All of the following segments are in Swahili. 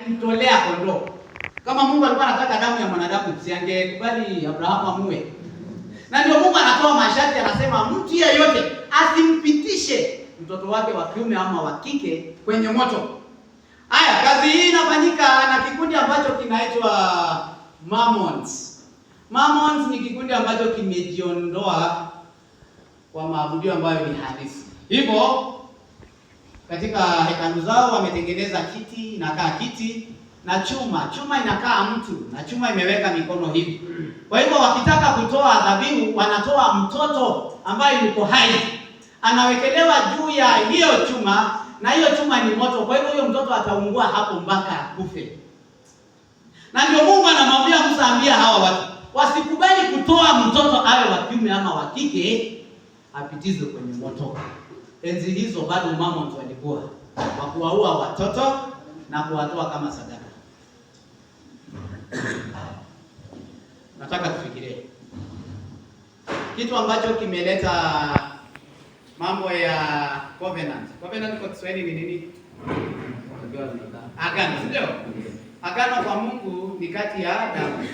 alimtolea kondoo. Kama Mungu alikuwa anataka damu ya mwanadamu, si angekubali Abrahamu amue? Na ndio Mungu anatoa masharti, anasema mtu yeyote asimpitishe mtoto wake wa kiume ama wa kike kwenye moto. Haya, kazi hii inafanyika na kikundi ambacho kinaitwa Mormons. Mormons ni kikundi ambacho kimejiondoa kwa maabudio ambayo ni halisi. Hivyo katika hekalu zao wametengeneza kiti, inakaa kiti na chuma inakaa mtu, na chuma imeweka mikono hivi. Kwa hivyo wakitaka kutoa dhabihu, wanatoa mtoto ambaye yuko hai, anawekelewa juu ya hiyo chuma, na hiyo chuma ni moto. Kwa hivyo huyo mtoto ataungua hapo mpaka akufe. Na ndio Mungu anamwambia Musa, ambia hawa watu wasikubali kutoa mtoto awe wa kiume ama wa kike apitizwe kwenye moto. Enzi hizo bado Mormons walikuwa wa kuwaua watoto na kuwatoa kama sadaka. Nataka tufikirie kitu ambacho kimeleta mambo ya covenant. Covenant kwa Kiswahili ni nini? Agano, ndio? Agano kwa Mungu ni kati ya damu.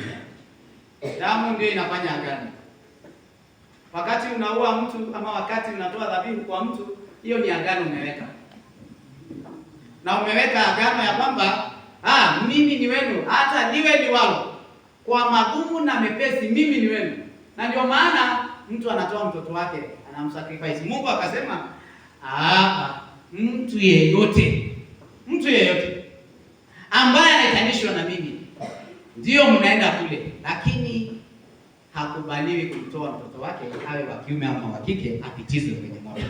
Damu ndio inafanya agano. Wakati unaua mtu ama wakati unatoa dhabihu kwa mtu, hiyo ni agano umeweka. Na umeweka agano ya kwamba mimi ni wenu, hata niwe liwalo, kwa magumu na mepesi mimi ni wenu. Na ndio maana mtu anatoa mtoto wake, anamsacrifice. Mungu akasema, mtu yeyote ambaye anaitanishwa na mimi ndio mnaenda kule, lakini hakubaliwi kumtoa mtoto wake awe wa kiume ama wa kike apitizwe kwenye moto.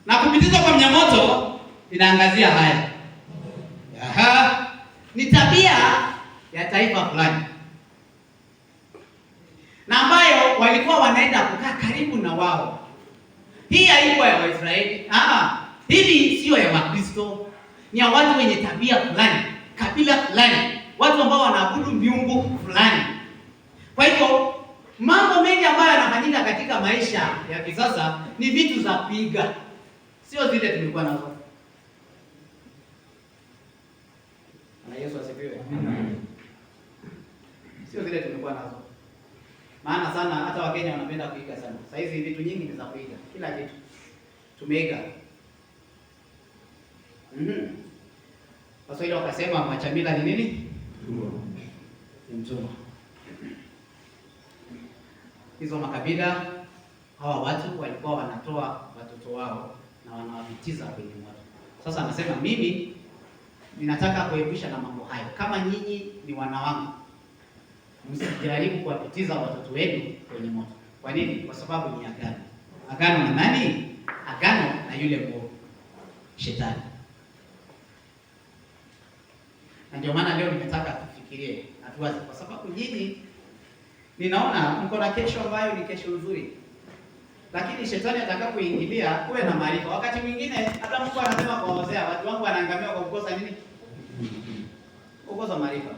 Na kupitizwa kwa mnyamoto inaangazia haya. Ni tabia ya taifa fulani, na ambayo walikuwa wanaenda kukaa karibu na wao. Hii haikuwa ya Waisraeli. Hili sio ya Wakristo. Ni ya watu wenye tabia fulani, kabila fulani, watu ambao wanaabudu miungu fulani. Kwa hivyo mambo mengi ambayo yanafanyika katika maisha ya kisasa ni vitu za kuiga, sio zile tulikuwa nazo. Na Yesu asifiwe. Sio zile tulikuwa nazo. Maana sana hata Wakenya wanapenda kuiga sana. Sasa hizi vitu nyingi ni za kuiga. Kila kitu tumeiga. Sasa ile wakasema machamila ni nini? Ni mtumwa. Hizo makabila, hawa watu walikuwa wanatoa watoto wao na wanawapitiza kwenye moto. Sasa anasema mimi ninataka kuepusha na mambo hayo. Kama nyinyi ni wana wangu, msijaribu kuwapitiza watoto wenu kwenye moto. Kwa nini? Kwa sababu ni agano. Agano na nani? Agano na yule mwovu, Shetani. Na ndio maana leo nimetaka tufikirie hatua, kwa sababu nyinyi ninaona mko na kesho ambayo ni kesho nzuri. Lakini Shetani atakapoingilia, kuwe na maarifa. Wakati mwingine hata Mungu anasema kwa Hosea, watu wangu wanaangamia kwa kukosa nini? Kukosa maarifa.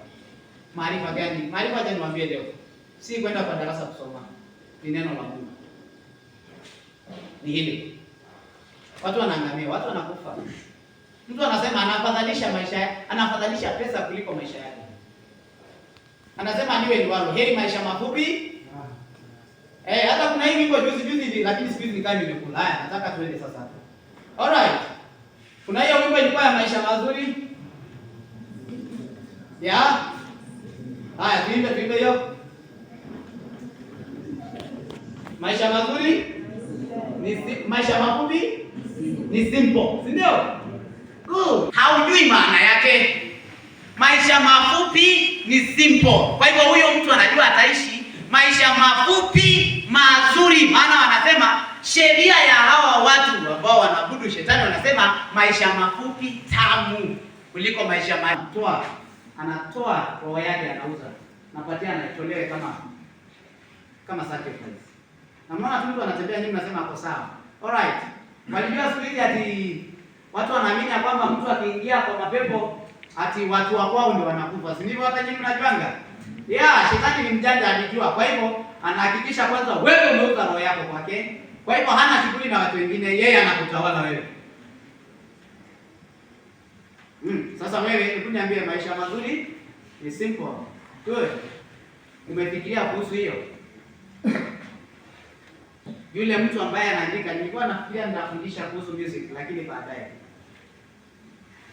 Maarifa gani? Maarifa aje niwaambie leo. Si kwenda kwa darasa kusoma. Ni neno la Mungu. Ni hili. Watu wanaangamia, watu wanakufa. Mtu anasema anafadhalisha maisha, anafadhalisha pesa kuliko maisha yake. Anasema niwe liwalo, heri maisha mafupi. Hata kuna hii wimbo juzi hivi, lakini siku hizi nikaa nimekula. Haya, nataka tuende sasa. Alright. Kuna hiyo wimbo ilikuwa ya maisha mazuri. Haya, tuimbe hiyo. Maisha mazuri ni maisha mafupi ni simple, si ndio? Good. Haujui maana yake. Maisha mafupi ni simple. Kwa hivyo huyo mtu anajua ataishi maisha mafupi mazuri, maana wanasema sheria ya hawa watu ambao wanaabudu Shetani wanasema maisha mafupi tamu kuliko maisha mafupi. Anatoa roho yake anauza. Napatia anaitolewe kama sacrifice. Na mnaona mtu anatembea hivi mnasema ako sawa. Alright. Walijua siku hizi ati watu wanaamini kwamba mtu akiingia kwa mapepo ati watu wa kwao ndio wanakufa. Si ndivyo hata nyinyi mnajuanga? Shetani ni mjanja, anijua. Kwa hivyo anahakikisha kwanza wewe umeuza roho yako kwake Kwa hivyo hana shughuli na watu wengine, yeye anakutawala wewe. Sasa wewe, hebu niambie, maisha mazuri ni simple. Good. Umefikiria kuhusu hiyo? Yule mtu ambaye anaandika, nilikuwa nafikiria nitafundisha kuhusu music lakini baadaye.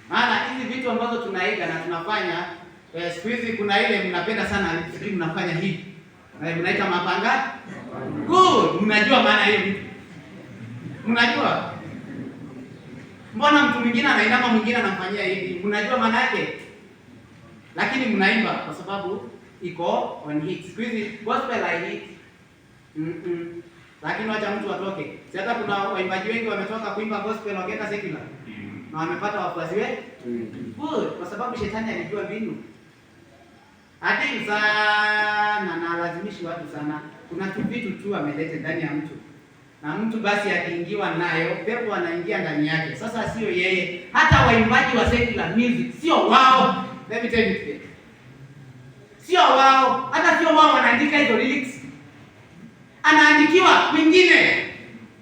Maana hizi vitu ambazo tunaiga na tunafanya siku hizi, kuna ile mnapenda sana sisi mnafanya hivi. Na mnaita mapanga. Good, mnajua maana hiyo vitu. Mnajua? Mbona mtu mwingine anainama mwingine anamfanyia hivi? Mnajua maana yake? Lakini mnaimba kwa sababu iko on hit. Siku hizi gospel I hit. Lakini wacha mtu atoke. Si hata kuna waimbaji wengi wametoka kuimba gospel wakaenda secular. Na wamepata wafuasi wengi. Good, kwa sababu shetani alijua mbinu. Hadi sana na lazimishi watu sana. Kuna tu vitu tu ameleta ndani ya mtu. Na mtu basi akiingiwa nayo, pepo anaingia ndani yake. Sasa sio yeye. Hata waimbaji wa secular music sio wao. Let me tell you today. Sio wao. Hata sio wao wanaandika hizo lyrics. Anaandikiwa mwingine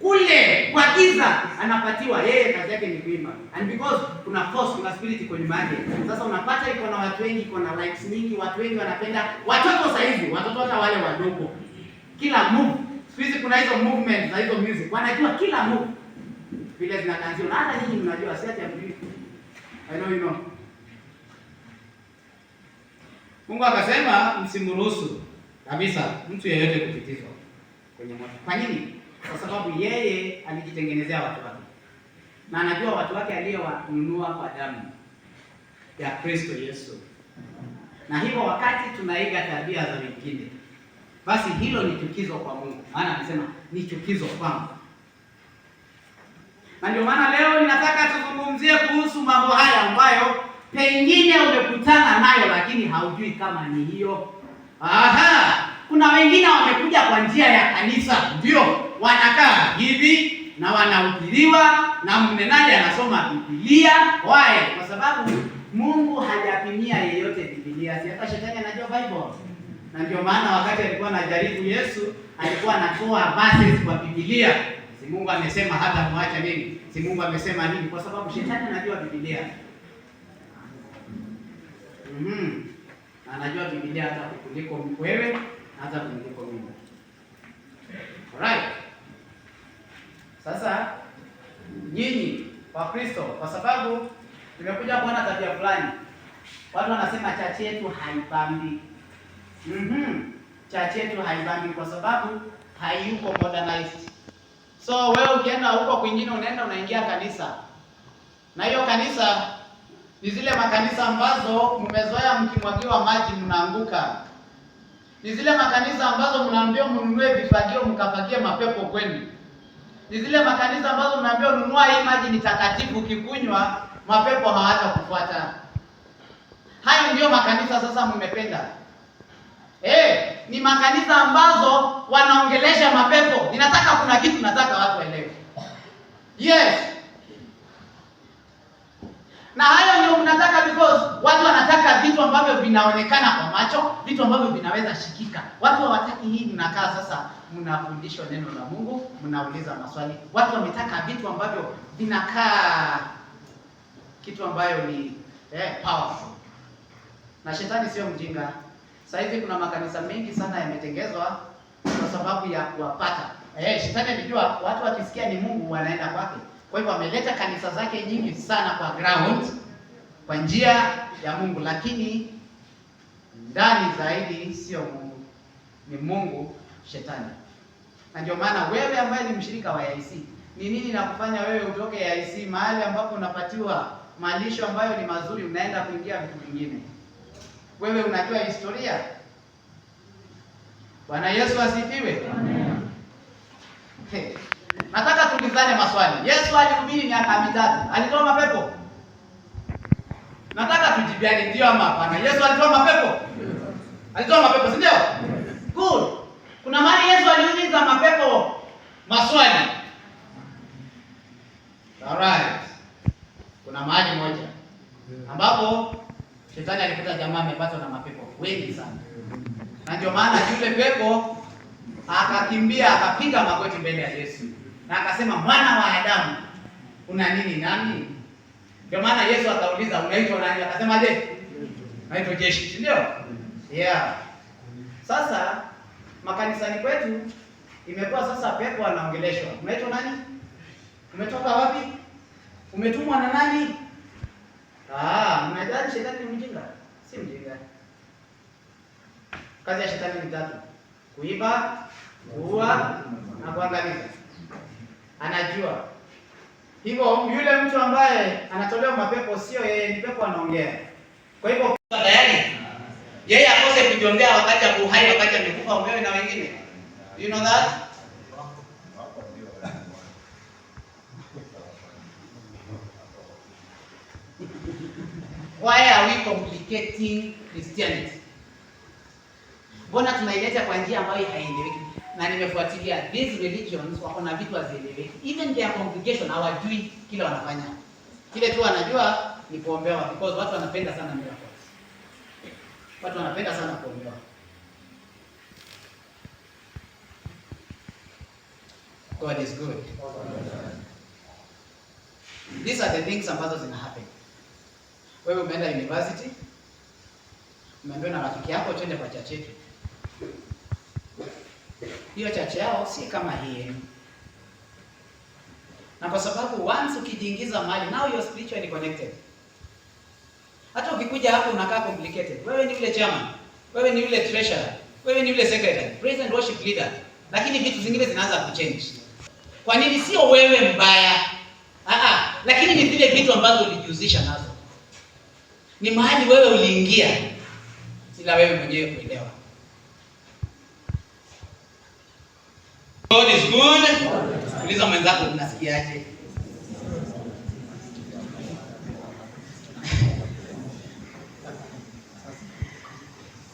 kule kwa giza, anapatiwa. Yeye kazi yake ni kuimba. And because kuna force, kuna spirit iko nyuma yake. Sasa unapata iko na watu wengi, iko na likes nyingi, watu wengi wanapenda. Watoto saizi, watoto hata wale wadogo. Kila move. Siku kuna hizo movement za hizo music. Wanajua kila move. Vile zinakanziwa. Na hata nyinyi mnajua, si ati hamjui. I know you know. Mungu akasema msimruhusu kabisa mtu yeyote kupitizwa kwenye moto. Kwa nini? Kwa sababu yeye alijitengenezea watu wake. Na anajua watu wake aliyowanunua kwa damu ya Kristo Yesu. Na hivyo wakati tunaiga tabia za wengine, basi hilo ni chukizo kwa Mungu. Maana anasema ni chukizo kwangu. Na ndio maana leo ninataka tuzungumzie kuhusu mambo haya ambayo pengine umekutana nayo lakini haujui kama ni hiyo. Kuna wengine wamekuja kwa njia ya kanisa, ndio wanakaa hivi na wanahubiriwa na mnenaji anasoma Biblia. Why? Kwa sababu Mungu hajapimia yeyote Biblia. Si hata shetani anajua Bible. Na ndio maana wakati alikuwa anajaribu Yesu, alikuwa anatoa verses kwa Biblia. Si Mungu amesema hata muacha nini? Si Mungu amesema nini? Kwa sababu shetani anajua Biblia. Anajua Biblia hata kuliko wewe, hata kuliko mimi. Alright. Sasa nyinyi wa Kristo, kwa sababu tumekuja kuona tabia fulani. Watu wanasema chache yetu haibambi. Chache yetu haibambi kwa sababu hayuko modernized. So wewe ukienda huko kwingine, unaenda unaingia kanisa. Na hiyo kanisa ni zile makanisa ambazo mmezoea mkimwagiwa maji mnaanguka. Ni zile makanisa ambazo mnaambiwa mnunue vifagio mkafagie mapepo kwenu. Ni zile makanisa ambazo mnaambiwa nunua hii maji ni takatifu, ukikunywa mapepo hawatakufuata. Hayo ndio makanisa sasa mmependa. Ni makanisa ambazo wanaongelesha mapepo. Ninataka kuna kitu nataka watu waelewe. Yes. Na hayo ndio mnataka because watu wanataka vitu ambavyo vinaonekana kwa macho, vitu ambavyo vinaweza shikika. Watu hawataki hii. Mnakaa sasa mnafundishwa neno la Mungu, mnauliza maswali. Watu wametaka vitu ambavyo vinakaa kitu ambayo ni powerful. Na shetani sio mjinga. Sasa hivi kuna makanisa mengi sana yametengezwa kwa sababu ya kuwapata. Shetani anajua watu wakisikia ni Mungu wanaenda kwake. Kwa hivyo ameleta kanisa zake nyingi sana kwa ground, kwa njia ya Mungu, lakini ndani zaidi sio Mungu, ni Mungu shetani. Na ndio maana wewe ambaye ni mshirika wa AIC, ni nini na kufanya wewe utoke AIC mahali ambapo unapatiwa malisho ambayo ni mazuri, unaenda kuingia vitu vingine? Wewe unajua historia. Bwana Yesu asifiwe. Amen. Nataka tulizane maswali. Yesu alihubiri miaka 3. Alitoa mapepo? Nataka tujibiane ndio ama hapana. Yesu alitoa mapepo? Alitoa mapepo, si ndio? Good. Kuna mahali Yesu aliuliza mapepo maswali. Alright. Kuna mahali moja ambapo shetani alikuta jamaa amepatwa na mapepo wengi sana. Na ndio maana yule pepo akakimbia akapiga magoti mbele ya Yesu. na akasema mwana wa Adamu una nini nami? Ndio maana Yesu akauliza unaitwa nani? Akasema je, naitwa Jeshi, si ndio? Yeah. Sasa makanisani kwetu imekuwa sasa pepo anaongeleshwa. Unaitwa nani? Umetoka wapi? Umetumwa na nani? Mnadhani shetani ni mjinga? Si mjinga. Kazi ya shetani ni tatu: kuiba, kuua na kuangamiza. Anajua. Hivyo yule mtu ambaye anatolewa mapepo sio yeye, ni pepo anaongea. Kwa hivyo tayari yeye akose kujiombea wakati ya uhai, wakati amekufa umewe na wengine. Do you know that? Why are we complicating Christianity? Mbona tunaileta kwa njia ambayo haieleweki? Na nimefuatilia these religions wako na vitu hazieleweki. Even their congregation hawajui kile wanafanya. Kile tu wanajua ni kuombewa, because watu wanapenda sana miracles. Watu wanapenda sana kuombewa. God is good. These are the things ambazo zina happen. Wewe umeenda university, umeambiwa na rafiki yako twende kwa church yetu. Hiyo church yao si kama hii. Na kwa sababu once ukijiingiza mahali, now you're spiritually connected. Hata ukikuja hapo unakaa complicated. Wewe ni yule chairman, wewe ni yule treasurer, wewe ni yule secretary, praise and worship leader. Lakini vitu zingine zinaanza kuchange. Kwa nini? Sio wewe mbaya. Lakini ni vile vitu ambazo ulijihusisha nazo. Ni mahali wewe uliingia ila wewe mwenyewe kuelewa. God is good. Uliza mwenzako unasikiaje?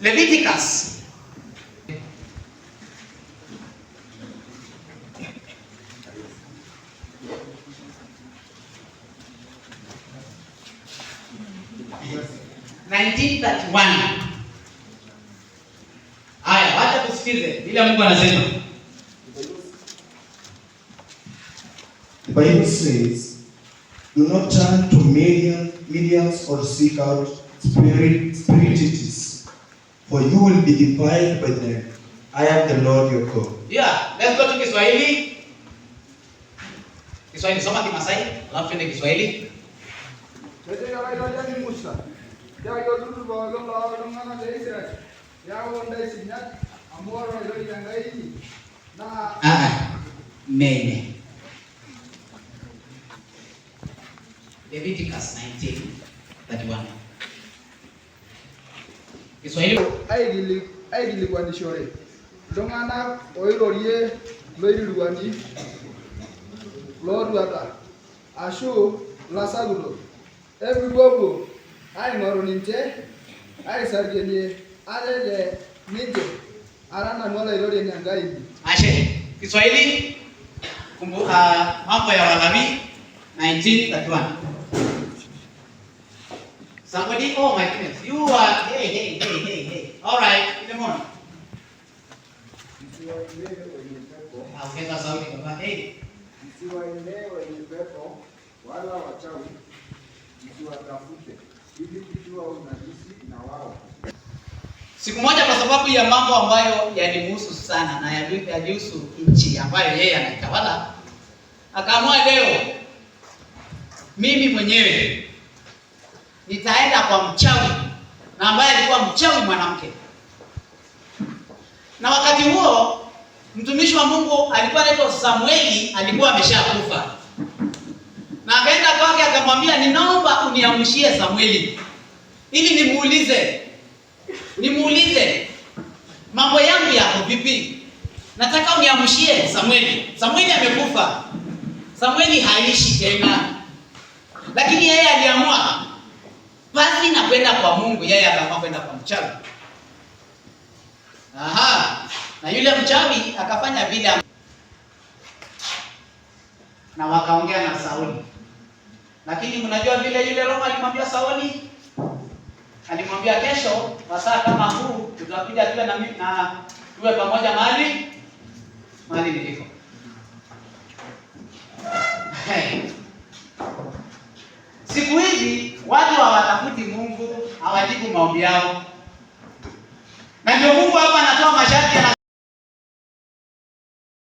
Leviticus 1931. Haya, wacha tusikize ile Mungu anasema. The Bible says, do not turn to mediums or seek out spiritists, for you will be defiled by them. I am the Lord your God. Yeah, let's go to Kiswahili. Kiswahili, soma Kimasai, alafu tuende Kiswahili. Nene. Leviticus 19:31. Kiswahili aigili kwanishore dongana oirorie loiruani loruata ashu lasagulo ebigogo aing'oru ninche aisargenie alele ninche arana nwala irorie ni Enkai. Ashe. Kiswahili Mambo ya Walawi 19:31. Somebody, oh my goodness, you are, hey. All right, come on. Ongeza sauti baba. Hey. Msiwaendee wenye pepo wala wachawi, msiwatafute ili kujua unajisi na wao. Siku moja, kwa sababu ya mambo ambayo yalimhusu sana na yalihusu nchi ambayo yeye anaitawala, akaamua leo mimi mwenyewe nitaenda kwa mchawi, na ambaye alikuwa mchawi mwanamke. Na wakati huo mtumishi wa Mungu alikuwa anaitwa Samueli, alikuwa ameshakufa. Na akaenda kwake akamwambia, ninaomba uniamshie Samueli ili nimuulize mambo yangu yako vipi. Nataka uniamshie Samueli. Samueli amekufa. Samueli haishi tena. Lakini yeye aliamua basi na kwenda kwa Mungu, yeye akaamua kwenda kwa mchawi. Na yule mchawi akafanya vile, na wakaongea na Sauli. Lakini mnajua vile yule Roma alimwambia Sauli, alimwambia kesho wasaa kama huu tutakuja tuwe na tuwe pamoja mahali niliko. Siku hizi watu hawatafuti Mungu, hawajibu maombi yao. Na ndio Mungu hapa